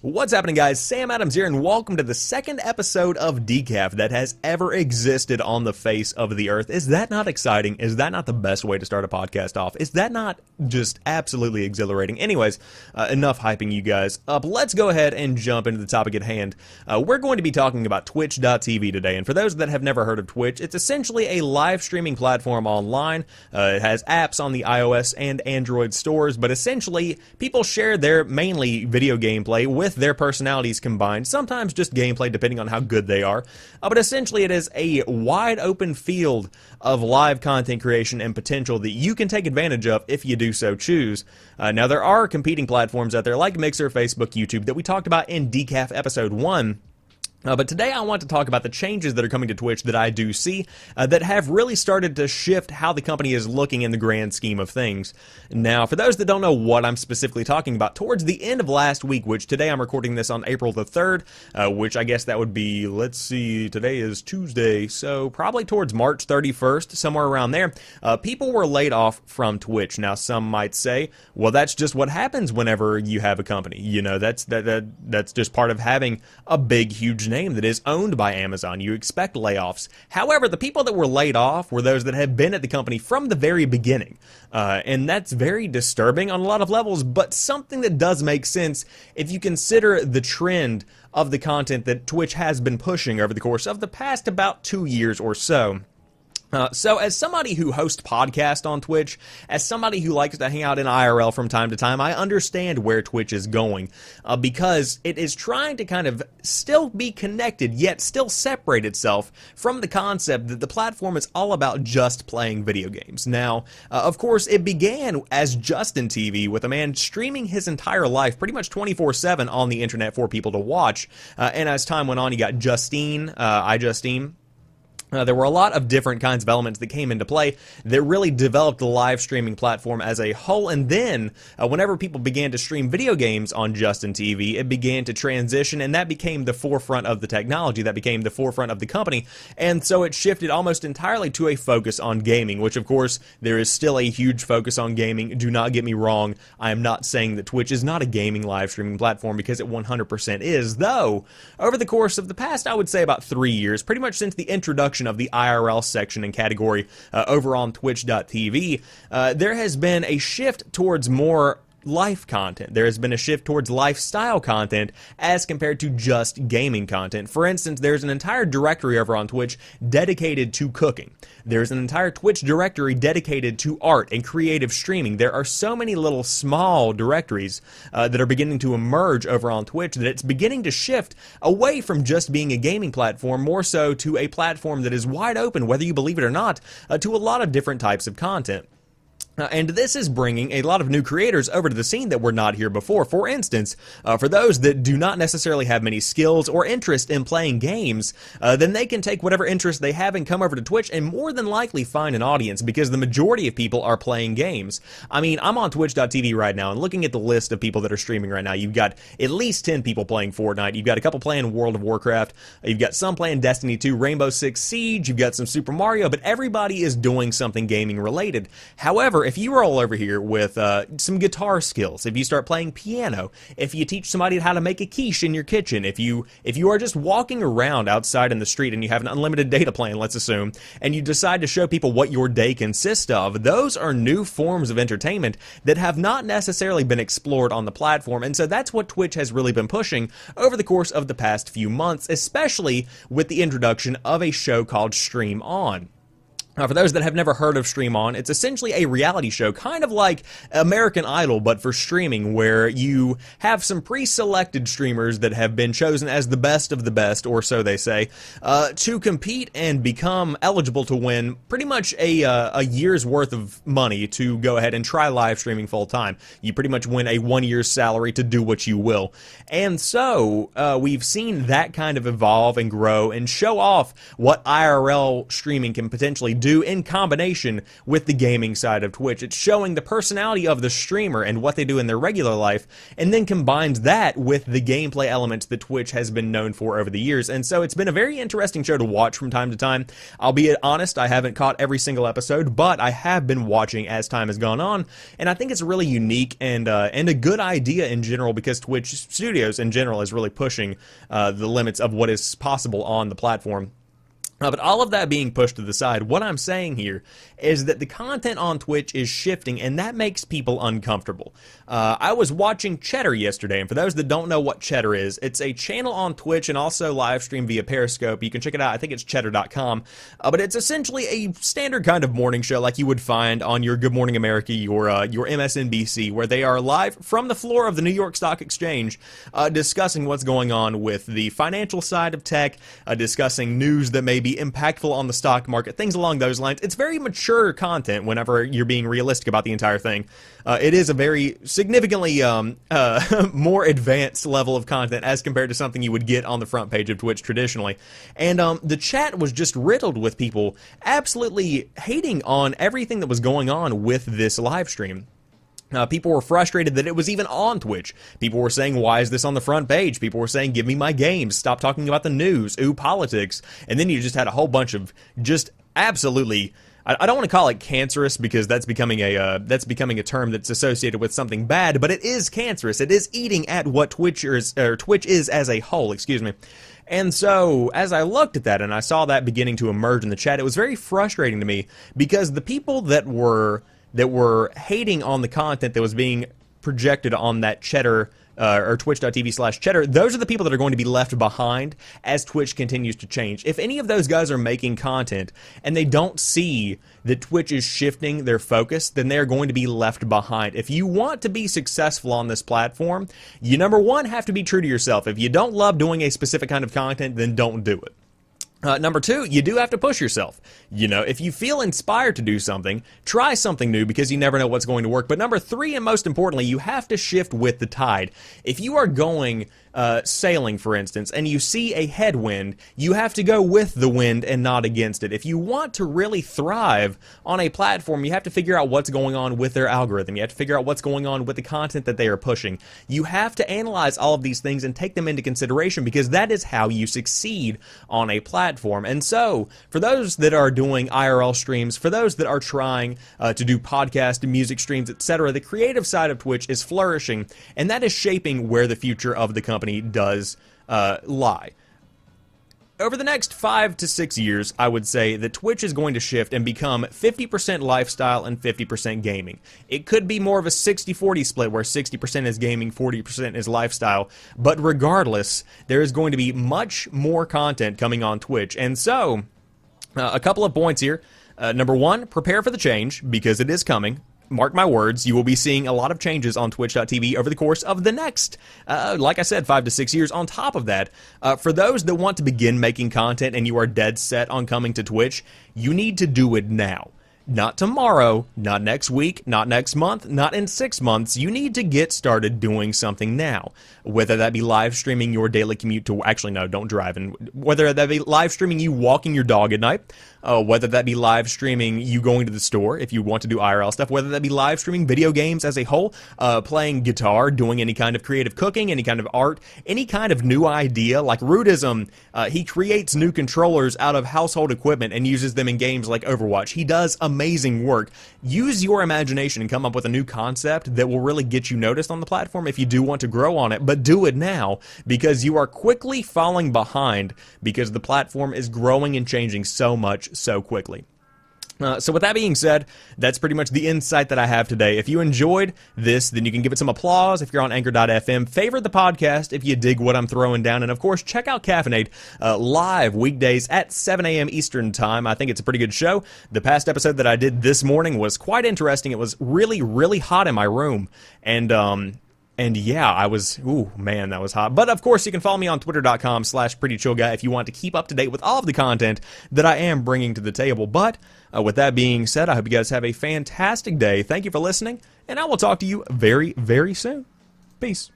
What's happening, guys? Sam Adams here, and welcome to the second episode of Decaf that has ever existed on the face of the earth. Is that not exciting? Is that not the best way to start a podcast off? Is that not just absolutely exhilarating? Anyways, enough hyping you guys up. Let's go ahead and jump into the topic at hand. We're going to be talking about Twitch.tv today, and for those that have never heard of Twitch, it's essentially a live streaming platform online. It has apps on the iOS and Android stores, but essentially, people share their mainly video gameplay with their personalities combined, sometimes just gameplay depending on how good they are, but essentially it is a wide open field of live content creation and potential that you can take advantage of if you do so choose. Now there are competing platforms out there like Mixer, Facebook, YouTube that we talked about in Decaf episode 1. But today I want to talk about the changes that are coming to Twitch that I do see that have really started to shift how the company is looking in the grand scheme of things. Now, for those that don't know what I'm specifically talking about, towards the end of last week, which today I'm recording this on April the 3rd, which I guess that would be, let's see, today is Tuesday, so probably towards March 31st, somewhere around there, people were laid off from Twitch. Now, some might say, well, that's just what happens whenever you have a company. You know, that's just part of having a big, huge name that is owned by Amazon. You expect layoffs. However, the people that were laid off were those that had been at the company from the very beginning. And that's very disturbing on a lot of levels, but something that does make sense if you consider the trend of the content that Twitch has been pushing over the course of the past about 2 years or so. So as somebody who hosts podcasts on Twitch, as somebody who likes to hang out in IRL from time to time, I understand where Twitch is going, because it is trying to kind of still be connected, yet still separate itself from the concept that the platform is all about just playing video games. Now, of course, it began as Justin TV, with a man streaming his entire life, pretty much 24/7 on the internet for people to watch, and as time went on, you got Justine, iJustine. There were a lot of different kinds of elements that came into play that really developed the live streaming platform as a whole, and then whenever people began to stream video games on Justin TV, it began to transition, and that became the forefront of the technology, that became the forefront of the company, and so it shifted almost entirely to a focus on gaming, which of course there is still a huge focus on gaming. Do not get me wrong, I am not saying that Twitch is not a gaming live streaming platform, because it 100% is, though over the course of the past, I would say about 3 years, pretty much since the introduction of the IRL section and category over on Twitch.tv, there has been a shift towards more life content. There has been a shift towards lifestyle content as compared to just gaming content. For instance, there's an entire directory over on Twitch dedicated to cooking. There's an entire Twitch directory dedicated to art and creative streaming. There are so many little small directories that are beginning to emerge over on Twitch that it's beginning to shift away from just being a gaming platform, more so to a platform that is wide open, whether you believe it or not, to a lot of different types of content. And this is bringing a lot of new creators over to the scene that were not here before. For instance, for those that do not necessarily have many skills or interest in playing games, then they can take whatever interest they have and come over to Twitch and more than likely find an audience, because the majority of people are playing games. I mean, I'm on Twitch.tv right now, and looking at the list of people that are streaming right now, you've got at least 10 people playing Fortnite, you've got a couple playing World of Warcraft, you've got some playing Destiny 2, Rainbow Six Siege, you've got some Super Mario, but everybody is doing something gaming related. However, if you roll over here with some guitar skills, if you start playing piano, if you teach somebody how to make a quiche in your kitchen, if you are just walking around outside in the street and you have an unlimited data plan, let's assume, and you decide to show people what your day consists of, those are new forms of entertainment that have not necessarily been explored on the platform. And so that's what Twitch has really been pushing over the course of the past few months, especially with the introduction of a show called Stream On. For those that have never heard of Stream On, it's essentially a reality show, kind of like American Idol, but for streaming, where you have some pre-selected streamers that have been chosen as the best of the best, or so they say, to compete and become eligible to win pretty much a year's worth of money to go ahead and try live streaming full time. You pretty much win a 1 year's salary to do what you will. And so we've seen that kind of evolve and grow and show off what IRL streaming can potentially do do in combination with the gaming side of Twitch. It's showing the personality of the streamer and what they do in their regular life, and then combines that with the gameplay elements that Twitch has been known for over the years. And so it's been a very interesting show to watch from time to time. I'll be honest, I haven't caught every single episode, but I have been watching as time has gone on, and I think it's really unique and a good idea in general, because Twitch Studios in general is really pushing the limits of what is possible on the platform. But all of that being pushed to the side, what I'm saying here is that the content on Twitch is shifting, and that makes people uncomfortable. I was watching Cheddar yesterday, and for those that don't know what Cheddar is, it's a channel on Twitch and also live stream via Periscope. You can check it out. I think it's cheddar.com. But it's essentially a standard kind of morning show like you would find on your Good Morning America, your MSNBC, where they are live from the floor of the New York Stock Exchange, discussing what's going on with the financial side of tech, discussing news that may be impactful on the stock market, things along those lines. It's very mature content whenever you're being realistic about the entire thing. It is a very significantly more advanced level of content as compared to something you would get on the front page of Twitch traditionally. And the chat was just riddled with people absolutely hating on everything that was going on with this live stream. People were frustrated that it was even on Twitch. People were saying, why is this on the front page? People were saying, give me my games. Stop talking about the news. Ooh, politics. And then you just had a whole bunch of just absolutely, I don't want to call it cancerous, because that's becoming a term that's associated with something bad, but it is cancerous. It is eating at what Twitch is as a whole, excuse me. And so, as I looked at that and I saw that beginning to emerge in the chat, it was very frustrating to me, because the people that were hating on the content that was being projected on that Cheddar or twitch.tv/cheddar, those are the people that are going to be left behind as Twitch continues to change. If any of those guys are making content and they don't see that Twitch is shifting their focus, then they're going to be left behind. If you want to be successful on this platform, you, number one, have to be true to yourself. If you don't love doing a specific kind of content, then don't do it. Number two, you do have to push yourself. You know, if you feel inspired to do something, try something new, because you never know what's going to work. But number three, and most importantly, you have to shift with the tide. If you are going sailing, for instance, and you see a headwind, you have to go with the wind and not against it. If you want to really thrive on a platform, you have to figure out what's going on with their algorithm. You have to figure out what's going on with the content that they are pushing. You have to analyze all of these things and take them into consideration, because that is how you succeed on a platform. And so, for those that are doing IRL streams, for those that are trying to do podcast and music streams, etc., the creative side of Twitch is flourishing, and that is shaping where the future of the company does lie. Over the next 5 to 6 years, I would say that Twitch is going to shift and become 50% lifestyle and 50% gaming. It could be more of a 60-40 split, where 60% is gaming, 40% is lifestyle, but regardless, there is going to be much more content coming on Twitch. And so, a couple of points here. Number one, prepare for the change, because it is coming. Mark my words, you will be seeing a lot of changes on twitch.tv over the course of the next, like I said, 5 to 6 years. On top of that, for those that want to begin making content and you are dead set on coming to Twitch, you need to do it now. Not tomorrow, not next week, not next month, not in 6 months. You need to get started doing something now. Whether that be live streaming your daily commute to, actually no, don't drive, and whether that be live streaming you walking your dog at night, whether that be live streaming you going to the store if you want to do IRL stuff, whether that be live streaming video games as a whole, playing guitar, doing any kind of creative cooking, any kind of art, any kind of new idea, like Rudism, he creates new controllers out of household equipment and uses them in games like Overwatch. He does amazing work. Use your imagination and come up with a new concept that will really get you noticed on the platform if you do want to grow on it, but do it now, because you are quickly falling behind, because the platform is growing and changing so much so quickly. So with that being said, that's pretty much the insight that I have today. If you enjoyed this, then you can give it some applause. If you're on Anchor.fm, favorite the podcast if you dig what I'm throwing down. And of course, check out Caffeinate live weekdays at 7 a.m. Eastern Time. I think it's a pretty good show. The past episode that I did this morning was quite interesting. It was really, really hot in my room. And yeah, I was, ooh, man, that was hot. But of course, you can follow me on twitter.com/prettychillguy if you want to keep up to date with all of the content that I am bringing to the table. But with that being said, I hope you guys have a fantastic day. Thank you for listening, and I will talk to you very, very soon. Peace.